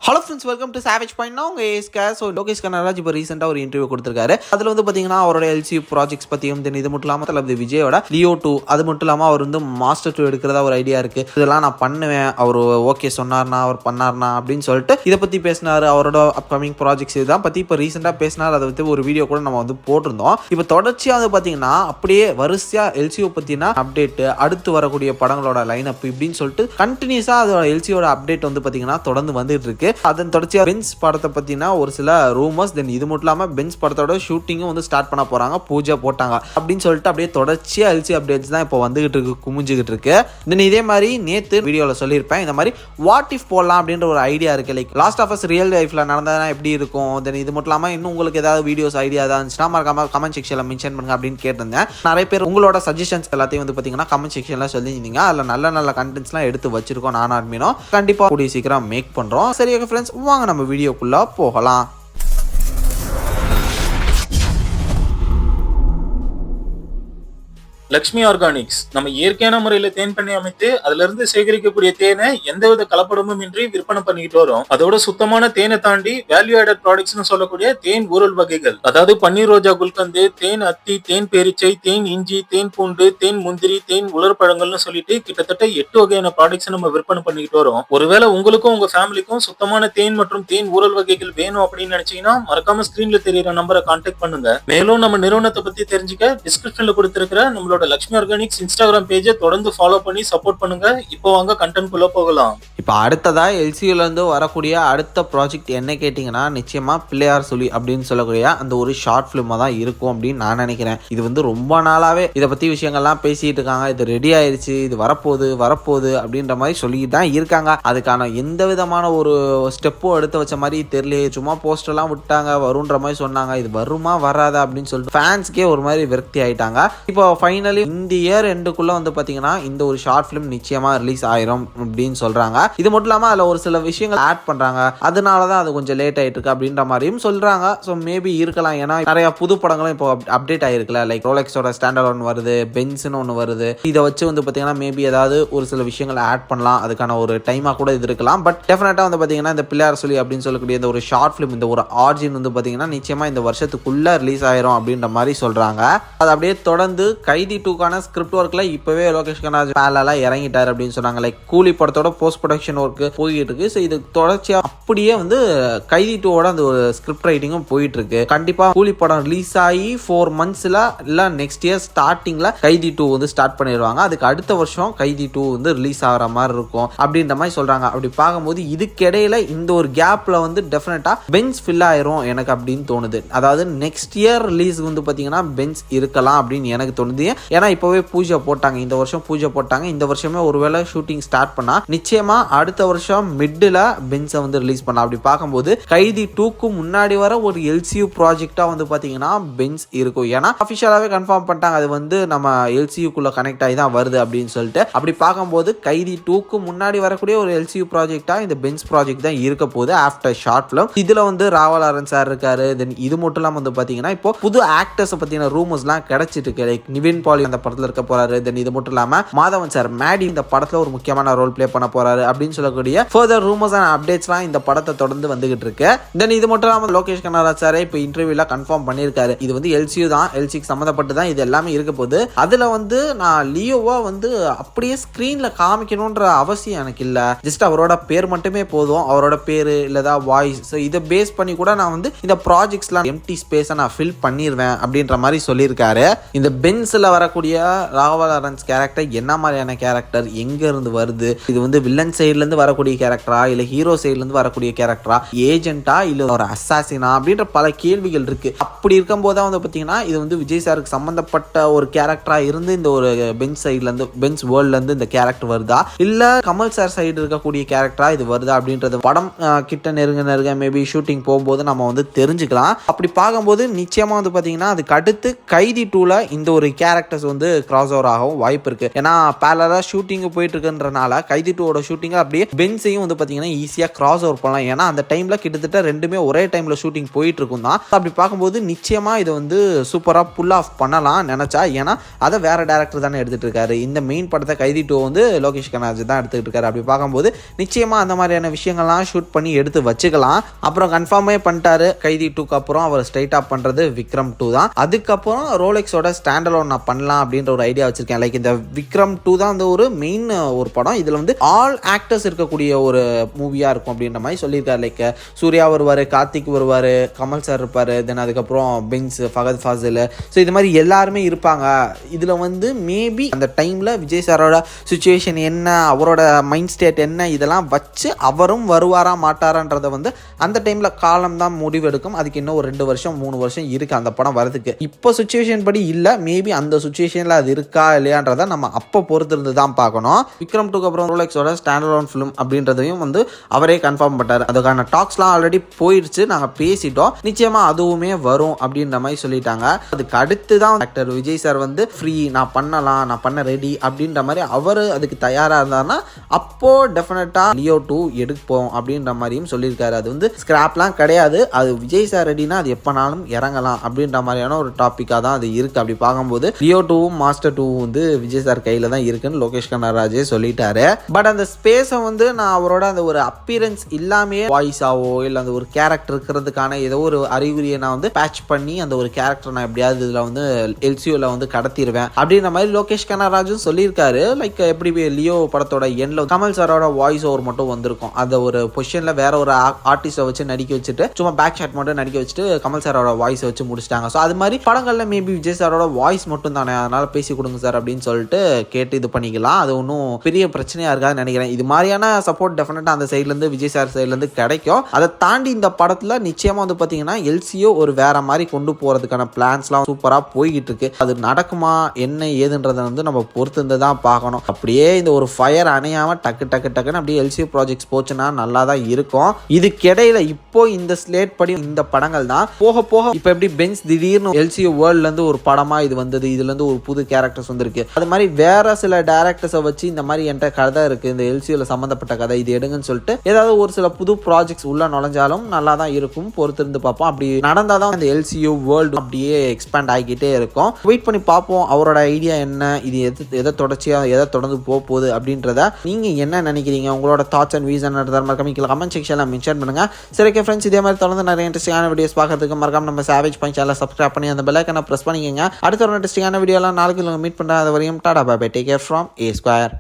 Hello friends, welcome to savage point. நான் உங்கள் ஏஸ்கே. So Lokesh Kanagaraj இப்போ ரீசெண்டாக ஒரு இன்டர்வியூ கொடுத்துருக்காரு. அதில் வந்து பார்த்தீங்கன்னா அவரோட எல்சி ப்ராஜெக்ட்ஸ் பற்றியும் இது மட்டும் இல்லாமல் தளபதி விஜயோட லியோ 2 அது மட்டும் இல்லாமல் அவர் வந்து மாஸ்டர் 2 எடுக்கிறதா ஒரு ஐடியா இருக்குது. இதெல்லாம் நான் பண்ணுவேன், அவர் ஓகே சொன்னார்னா அவர் பண்ணார்னா அப்படின்னு சொல்லிட்டு இதை பற்றி பேசினார். அவரோட அப்கமிங் ப்ராஜெக்ட்ஸ் இதுதான் பற்றி இப்போ ரீசெண்டாக பேசினார். அதை பற்றி ஒரு வீடியோ கூட நம்ம வந்து போட்டிருந்தோம். இப்போ தொடர்ச்சியாக வந்து பார்த்தீங்கன்னா அப்படியே வரிசையாக எல்சிஓ பற்றினா அப்டேட்டு, அடுத்து வரக்கூடிய படங்களோட லைனப் இப்படின்னு சொல்லிட்டு கண்டினியூஸாக அதோட எல்சியோட அப்டேட் வந்து பார்த்தீங்கன்னா தொடர்ந்து வந்துட்டு இருக்கு. அதன் தொடர்ச்சியாக பென்ஸ் படத்தை பற்றினா ஒரு சில ரூமர்ஸ், தென் இது மட்டும் இல்லாமல் பென்ஸ் படத்தோட ஷூட்டிங்கும் வந்து ஸ்டார்ட் பண்ண போகிறாங்க, பூஜை போட்டாங்க அப்படின்னு சொல்லிட்டு அப்படியே தொடர்ச்சியாக எல்சி அப்டேட்ஸ் தான் இப்போ வந்துகிட்டு இருக்கு, குமிஞ்சிக்கிட்டு இருக்கு. தென் இதே மாதிரி நேற்று வீடியோவில் சொல்லியிருப்பேன், இந்த மாதிரி வாட் இஃப் போடலாம் அப்படின்ற ஒரு ஐடியா இருக்குது. Like last of us real லைஃப்பில் நடந்ததுனா எப்படி இருக்கும். தென் இது மட்டும் இல்லாமல் இன்னும் உங்களுக்கு ஏதாவது வீடியோஸ் ஐடியா ஏதாவது இருந்துச்சுன்னா மறக்காம கமெண்ட் செக்ஷனில் மென்ஷன் பண்ணுங்க அப்படின்னு கேட்டிருந்தேன். நிறைய பேர் உங்களோட சஜஷன்ஸ் எல்லாத்தையும் வந்து பார்த்தீங்கன்னா கமெண்ட் செக்ஷனில் சொல்லியிருந்தீங்க. அதில் நல்ல நல்ல கண்டென்ட்ஸ்லாம் எடுத்து வச்சிருக்கோம். நான் அட்மினும் கண்டிப்பாக கூடிய சீக்கிரம் மேக் பண்ணுறோம். சரி ஓகே ஃப்ரெண்ட்ஸ், வாங்க நம்ம வீடியோக்குள்ளே போகலாம். லக்ஷ்மி ஆர்கானிக்ஸ் நம்ம இயற்கையான முறையில தேன் பண்ணி அமைத்து அதுல இருந்து சேகரிக்கக்கூடிய தேனை எந்தவித கலப்படமும் இன்றி விற்பனை பண்ணிக்கிட்டு வரும். அதோட சுத்தமான தேனை தாண்டி வேல்யூ ஆடட் ப்ராடக்ட்ஸ் சொல்லக்கூடிய தேன் ஊரல் வகைகள், அதாவது பன்னீர் ரோஜா குல்கந்து, தேன் அத்தி, தேன் பேரிச்சை, தேன் இஞ்சி, தேன் பூண்டு, தேன் முந்திரி, தேன் உலர் பழங்கள்னு சொல்லிட்டு கிட்டத்தட்ட 8 வகையான ப்ராடக்ட்ஸ் நம்ம விற்பனை பண்ணிக்கிட்டு வரோம். ஒருவேளை உங்களுக்கும் உங்க ஃபேமிலிக்கும் சுத்தமான தேன் மற்றும் தேன் ஊரல் வகைகள் வேணும் அப்படின்னு நினைச்சீங்கன்னா மறக்காம ஸ்கிரீன்ல தெரியற நம்பரை கான்டாக்ட் பண்ணுங்க. மேலும் நம்ம நிறுவனத்தை பத்தி தெரிஞ்சுக்க டிஸ்கிரிப்ஷன்ல கொடுத்திருக்கிற நம்மளோட லக்ஷ்மி ஆர்கானிக்ஸ் இன்ஸ்டாகிராம் பேஜை தொடர்ந்து ஃபாலோ பண்ணி சப்போர்ட் பண்ணுங்க. இப்போ வாங்க கண்டென்ட் குள்ள போகலாம். இப்போ அடுத்ததா எல்சியூல இருந்து வரக்கூடிய அடுத்த ப்ராஜெக்ட் என்ன கேட்டிங்கன்னா நிச்சயமா பிள்ளையார் சொல்லி அப்படின்னு சொல்லக்கூடிய அந்த ஒரு ஷார்ட் ஃபிலிமா தான் இருக்கும் அப்படின்னு நான் நினைக்கிறேன். இது வந்து ரொம்ப நாளாவே இதை பத்தி விஷயங்கள்லாம் பேசிட்டு இருக்காங்க. இது ரெடி ஆயிருச்சு, இது வரப்போகுது அப்படின்ற மாதிரி சொல்லிட்டு தான் இருக்காங்க. அதுக்கான எந்த விதமான ஒரு ஸ்டெப்பும் எடுத்து வச்ச மாதிரி தெரியலையே. சும்மா போஸ்டர்லாம் விட்டாங்க, வருன்ற மாதிரி சொன்னாங்க. இது வருமா வராதா அப்படின்னு சொல்லிட்டு ஃபேன்ஸ்க்கே ஒரு மாதிரி விரக்தி ஆயிட்டாங்க. இப்போ ஃபைனலி இந்த இயர் எண்டுக்குள்ள வந்து பாத்தீங்கன்னா இந்த ஒரு ஷார்ட் பிலிம் நிச்சயமா ரிலீஸ் ஆயிரும் அப்படின்னு சொல்றாங்க. இது மட்டும் இல்லாம அதுல ஒரு சில விஷயங்கள் ஆட் பண்றாங்க, அதனாலதான் அது கொஞ்சம் லேட் ஆயிட்டு இருக்கு அப்படின்ற மாதிரியும் சொல்றாங்க. ஸோ மேபி இருக்கலாம், ஏன்னா நிறைய புது படங்களும் இப்போ அப்டேட் ஆயிருக்குல்ல. லைக் ரோலெக்ஸோட ஸ்டாண்டர்ட் ஒன்று வருது, பென்ஸ்னு ஒன்று வருது. இதை வச்சு வந்து பாத்தீங்கன்னா மேபி ஏதாவது ஒரு சில விஷயங்கள் ஆட் பண்ணலாம். அதுக்கான ஒரு டைமா கூட இது இருக்கலாம். பட் டெஃபினட்டா வந்து பாத்தீங்கன்னா இந்த பிள்ளையார் சொல்லி அப்படின்னு சொல்லக்கூடிய இந்த ஒரு ஷார்ட் பிலிம், இந்த ஒரு ஆர்ஜின் வந்து பாத்தீங்கன்னா நிச்சயமா இந்த வருஷத்துக்குள்ள ரிலீஸ் ஆயிரும் அப்படின்ற மாதிரி சொல்றாங்க. அது அப்படியே தொடர்ந்து கைதி 2க்கான ஸ்கிரிப்ட் ஒர்க்ல இப்பவே லோகேஷ் கனகராஜ் பேலெல்லாம் இறங்கிட்டார் அப்படின்னு சொன்னாங்க. லைக் கூலி படத்தோட போஸ்ட் ப்ரொடக்ஷன் ஒர்க் போயிட்டு இருக்கு. ஸோ இது தொடர்ச்சியா அப்படியே வந்து கைதி 2வோட அந்த ஒரு ஸ்கிரிப்ட் ரைட்டிங்கும் போயிட்டு இருக்கு. கண்டிப்பா கூலி படம் ரிலீஸ் ஆகி 4 monthsல இல்ல நெக்ஸ்ட் இயர் ஸ்டார்டிங்ல கைதி 2 வந்து ஸ்டார்ட் பண்ணிடுவாங்க. அதுக்கு அடுத்த வருஷம் கைதி 2 வந்து ரிலீஸ் ஆகிற மாதிரி இருக்கும் அப்படின்ற மாதிரி சொல்றாங்க. அப்படி பார்க்கும்போது இதுக்கிடையில இந்த ஒரு கேப்ல வந்து டெஃபினட்டா பென்ஸ் ஃபில் ஆயிரும் எனக்கு அப்படின்னு தோணுது. அதாவது நெக்ஸ்ட் இயர் ரிலீஸ் வந்து பாத்தீங்கன்னா பென்ஸ் இருக்கலாம் அப்படின்னு எனக்கு தோணுது. ஏன்னா இப்பவே பூஜை போட்டாங்க, இந்த வருஷம் பூஜை போட்டாங்க. இந்த வருஷமே ஒருவேளை ஷூட்டிங் ஸ்டார்ட் பண்ணா நிச்சயமா அடுத்த வருஷம் மிட்ல பென்ஸை வந்து ரிலீஸ் பண்ணலாம். அப்படி பார்க்கும்போது கைதி 2க்கு முன்னாடி வர ஒரு எல்சியூ ப்ராஜெக்டா வந்து பாத்தீங்கன்னா பென்ஸ் இருக்கும். ஏன்னா அபிஷியலாவே கன்ஃபார்ம் பண்ணிட்டாங்க அது வந்து நம்ம எல்சியூக்குள்ள கனெக்ட் ஆகி தான் வருது அப்படின்னு சொல்லிட்டு. அப்படி பார்க்கும்போது கைதி 2க்கு முன்னாடி வரக்கூடிய ஒரு எல்சியூ ப்ராஜெக்டா இந்த பென்ஸ் ப்ராஜெக்ட் தான் இருக்க போகுது ஆஃப்டர் ஷார்ட் ஃபிலிம். இதுல வந்து ராவலாரன் சார் இருக்காரு. தென் இது மட்டும் இல்லாம வந்து பாத்தீங்கன்னா இப்போ புது ஆக்டர்ஸ் பத்தின ரூமர்ஸ்லாம் கிடைச்சிட்டு இருக்கு. லைக் நிவின் பாலி அந்த படத்துல இருக்க போறாரு. தென் இது மட்டும் இல்லாம மாதவன் சார் மேடி இந்த படத்துல ஒரு முக்கியமான ரோல் பிளே பண்ண போறாரு அப்படின்னு சொல்லக்கூடிய ஃபர்தர் ரூமர்ஸ் அண்ட் அப்டேட்ஸ்லாம் இந்த படத்தை தொடர்ந்து வந்துகிட்டு இருக்கு. தென் இது மட்டும் இல்லாம லோகேஷ் கனகராஜ் சாரே இப்போ இன்டர்வியூல கன்ஃபார்ம் பண்ணியிருக்காரு, இது வந்து எல்சியூ தான், எல்சிக்கு சம்மந்தப்பட்டு தான் இது எல்லாமே இருக்க போகுது. அதுல வந்து நான் லியோவா வந்து அப்படியே ஸ்கிரீன்ல காமிக்கணும்ன்ற அவசியம் எனக்கு இல்ல. ஜஸ்ட் அவரோட பேர் மட்டுமே போதும், அவரோட பேரு இல்லதா வாய்ஸ், இதை பேஸ் பண்ணி கூட நான் வந்து இந்த ப்ராஜெக்ட்ஸ்லாம் எம்டி ஸ்பேஸை நான் ஃபில் பண்ணிடுவேன் அப்படின்ற மாதிரி சொல்லியிருக்காரு. இந்த பென்ஸ்ல வரக்கூடிய ராவலாரன்ஸ் கேரக்டர் என்ன மாதிரியான கேரக்டர், எங்க இருந்து வருது, இது வந்து வில்லன் சைட்ல இருந்து வரக்கூடிய கேரக்டரா இல்ல ஹீரோ சைட்ல இருந்து வரக்கூடிய கேரக்டரா, ஏஜென்ட்டா இல்ல ஒரு அசாசினா அப்படின்ற பல கேள்விகள் இருக்கு. அப்படி இருக்கும்போது வந்து பாத்தீங்கன்னா இது வந்து விஜய் சாருக்கு சம்பந்தப்பட்ட ஒரு கேரக்டரா இருந்து இந்த ஒரு பென்ஸ் சைட்ல இருந்து பென்ஸ் வேர்ல்ட்ல இருந்து இந்த கேரக்டர் வருதா இல்ல கமல் சார் சைடு இருக்கக்கூடிய கேரக்டரா இது வருதா அப்படின்றது படம் கிட்ட நெருங்க மேபி ஷூட்டிங் போகும்போது நம்ம வந்து தெரிஞ்சுக்கலாம். அப்படி பார்க்கும்போது நிச்சயமா வந்து பாத்தீங்கன்னா அதுக்கு அடுத்து கைதி 2ல இந்த ஒரு கேரக்டர் கேரக்டர்ஸ் வந்து கிராஸ் ஓவர் ஆகவும் வாய்ப்பு இருக்கு. ஏன்னா பேரலா ஷூட்டிங் போயிட்டு இருக்குன்றனால கைதி 2 ஷூட்டிங் அப்படியே பென்ஸையும் வந்து பாத்தீங்கன்னா ஈஸியா கிராஸ் ஓவர் பண்ணலாம். ஏன்னா அந்த டைம்ல கிட்டத்தட்ட ரெண்டுமே ஒரே டைம்ல ஷூட்டிங் போயிட்டு இருக்கும் தான். அப்படி பார்க்கும்போது நிச்சயமா இது வந்து சூப்பரா புல் ஆஃப் பண்ணலாம் நினைச்சா. ஏன்னா அதை வேற டேரக்டர் தானே எடுத்துட்டு இருக்காரு. இந்த மெயின் படத்தை கைதி 2 வந்து லோகேஷ் கனகராஜ் தான் எடுத்துட்டு இருக்காரு. அப்படி பார்க்கும்போது நிச்சயமா அந்த மாதிரியான விஷயங்கள்லாம் ஷூட் பண்ணி எடுத்து வச்சுக்கலாம். அப்புறம் கன்ஃபார்மே பண்ணிட்டாரு கைதி 2க்கு அப்புறம் அவர் ஸ்ட்ரைட் ஆப் பண்றது விக்ரம் 2 தான். அதுக்கப்புறம் ரோலெக்ஸோட ஸ்டாண்ட் அலோன் நான் பண்ணலாம் அப்படின்ற ஒரு ஐடியா வச்சிருக்கேன். லைக் இந்த விக்ரம் 2 தான் வந்து ஒரு மெயின் ஒரு படம். இதுல வந்து ஆல் ஆக்டர்ஸ் இருக்கக்கூடிய ஒரு மூவியா இருக்கும் அப்படின்ற மாதிரி சொல்லியிருக்காரு. லைக் சூர்யா வருவாரு, கார்த்திக் வருவாரு, கமல் சார் இருப்பாரு, தென் அதுக்கப்புறம் பென்ஸ், ஃபகத் ஃபாசில், ஸோ இது மாதிரி எல்லாருமே இருப்பாங்க. இதுல வந்து மேபி அந்த டைம்ல விஜய் சாரோட சுச்சுவேஷன் என்ன, அவரோட மைண்ட் ஸ்டேட் என்ன, இதெல்லாம் வச்சு அவரும் வருவாரா மாட்டாரான்றதை வந்து அந்த டைம்ல காலம் தான் முடிவெடுக்கும். அதுக்கு இன்னும் ஒரு 2 வருஷம் 3 வருஷம் இருக்கு அந்த படம் வரதுக்கு. இப்போ சுச்சுவேஷன் படி இல்ல, மேபி அந்த சுச்சுவேஷன்ல அது இருக்கா இல்லையான்றதை நம்ம அப்போ பொறுத்து இருந்து தான் பார்க்கணும். விக்ரம் 2க்கு அப்புறம் ரோலெக்ஸோட ஸ்டாண்ட் அலோன் ஃபிலிம் அப்படின்றதையும் வந்து அவரே கன்ஃபார்ம் பண்ணாரு. அதுக்கான டாக்ஸ்லாம் ஆல்ரெடி போயிடுச்சு, நாங்க பேசிட்டோம், நிச்சயமா அதுவுமே வரும் அப்படின்ற மாதிரி சொல்லிட்டாங்க. அதுக்கு அடுத்து தான் டாக்டர் விஜய் சார் வந்து ஃப்ரீ, நான் பண்ணலாம், நான் பண்ண ரெடி அப்படின்ற மாதிரி அவர் அதுக்கு தயாரா இருந்தாருன்னா அப்போ டெஃபினட்டா லியோ 2 எடுப்போம் அப்படின்ற மாதிரியும் சொல்லியிருக்காரு. அது வந்து ஸ்கிராப்லாம் கிடையாது, அது விஜய் சார் ரெடினா அது எப்பனாலும் இறங்கலாம் அப்படின்ற மாதிரியான ஒரு டாபிக்கா தான் அது இருக்கு. அப்படி பார்க்கும்போது லியோ 2வும் மாஸ்டர் 2 வந்து விஜய் சார் கையில தான் இருக்குன்னு லோகேஷ் கனகராஜே சொல்லிட்டாரு. பட் அந்த ஸ்பேஸை வந்து நான் அவரோட அந்த ஒரு அப்பியரன்ஸ் இல்லாமே வாய்ஸாவோ இல்லை அந்த ஒரு கேரக்டர் இருக்கிறதுக்கான ஏதோ ஒரு அறிகுறியை நான் வந்து பேட்ச் பண்ணி அந்த ஒரு கேரக்டர் நான் எப்படியாவது இதுல வந்து எல்சியூல வந்து கடத்திடுவேன் அப்படின்ற மாதிரி லோகேஷ் கனகராஜும் சொல்லியிருக்காரு. லைக் எப்படி லியோ படத்தோட எண்ட்ல கமல் சாரோட வாய்ஸ் ஓவர் மட்டும் வந்திருக்கும். அந்த ஒரு பொசிஷன்ல வேற ஒரு ஆர்டிஸ்டை வச்சு நடிக்க வச்சுட்டு சும்மா பேக் ஷாட் மட்டும் நடிக்க வச்சுட்டு கமல் சாரோட வாய்ஸை வச்சு முடிச்சிட்டாங்க. ஸோ அது மாதிரி படங்கள்ல மேபி விஜய் சாரோட வாய்ஸ் மட்டும் தானே, அதனால பேசி கொடுங்க சார் அப்படின்னு சொல்லிட்டு கேட்டு இது பண்ணிக்கலாம். அது ஒன்றும் பெரிய பிரச்சனையா இருக்காதுன்னு நினைக்கிறேன். இது மாதிரியான சப்போர்ட் டெஃபினட்டா அந்த சைட்ல இருந்து விஜய் சார் சைட்ல இருந்து கிடைக்கும். அதை தாண்டி இந்த படத்துல நிச்சயமா வந்து பாத்தீங்கன்னா எல்சியோ ஒரு வேற மாதிரி கொண்டு போறதுக்கான பிளான்ஸ்லாம் சூப்பரா போய்கிட்டு இருக்கு. அது நடக்குமா என்ன ஏதுன்றதை வந்து நம்ம பொறுத்து இருந்து தான் பார்க்கணும். அப்படியே இந்த ஒரு ஃபயர் அணையாம டக்கு டக்கு டக்குன்னு அப்படியே எல்சியோ ப்ராஜெக்ட்ஸ் போச்சுன்னா நல்லா தான் இருக்கும். இதுக்கிடையில இப்போ இந்த ஸ்லேட் படி இந்த படங்கள் தான் போக போக இப்போ எப்படி பென்ஸ் திடீர்னு எல்சியோ வேர்ல்ட்ல இருந்து ஒரு படமா இது வந்தது, இதுல இருந்து ஒரு புது கேரக்டர்ஸ் வந்திருக்கு. அது மாதிரி வேற சில டைரக்டர்ஸை வச்சு இந்த மாதிரி என்கிட்ட கதை இருக்கு, இந்த எல்சியோல சம்பந்தப்பட்ட கதை இது எடுங்கன்னு சொல்லிட்டு ஏதாவது ஒரு சில புது ப்ராஜெக்ட்ஸ் உள்ள நுழைஞ்சாலும் நல்லா தான் இருக்கும். பொறுத்து இருந்து பார்ப்போம். அப்படி நடந்தாதான் இந்த எல்சியூ வேர்ல்டு அப்படியே எக்ஸ்பேண்ட் ஆகிக்கிட்டே இருக்கும். வெயிட் பண்ணி பார்ப்போம் அவரோட ஐடியா என்ன, இது எதை தொடர்ச்சியா எதை தொடர்ந்து போகுது அப்படின்றத நீங்க என்ன நினைக்கிறீங்க, உங்களோட தாட்ஸ் அண்ட் வியூஸ் மறக்காம கமெண்ட் செக்ஷன்ல மென்ஷன் பண்ணுங்க. சரி ஃப்ரெண்ட்ஸ், இதே மாதிரி தொடர்ந்து நிறைய இன்ட்ரெஸ்டிங்கான வீடியோஸ் பார்க்கறதுக்கு மறக்காம நம்ம சாவேஜ் பாயிண்ட் சேனலை சப்ஸ்கிரைப் பண்ணி அந்த பெல் ஐகானை பிரஸ் பண்ணிக்கங்க. அடுத்த ஒரு இன்ட்ரெஸ்டிங்கான வீடியோலாம் நாளைக்கு மீட் பண்ற. அது வரையும் tata bye bye, take care from A Square.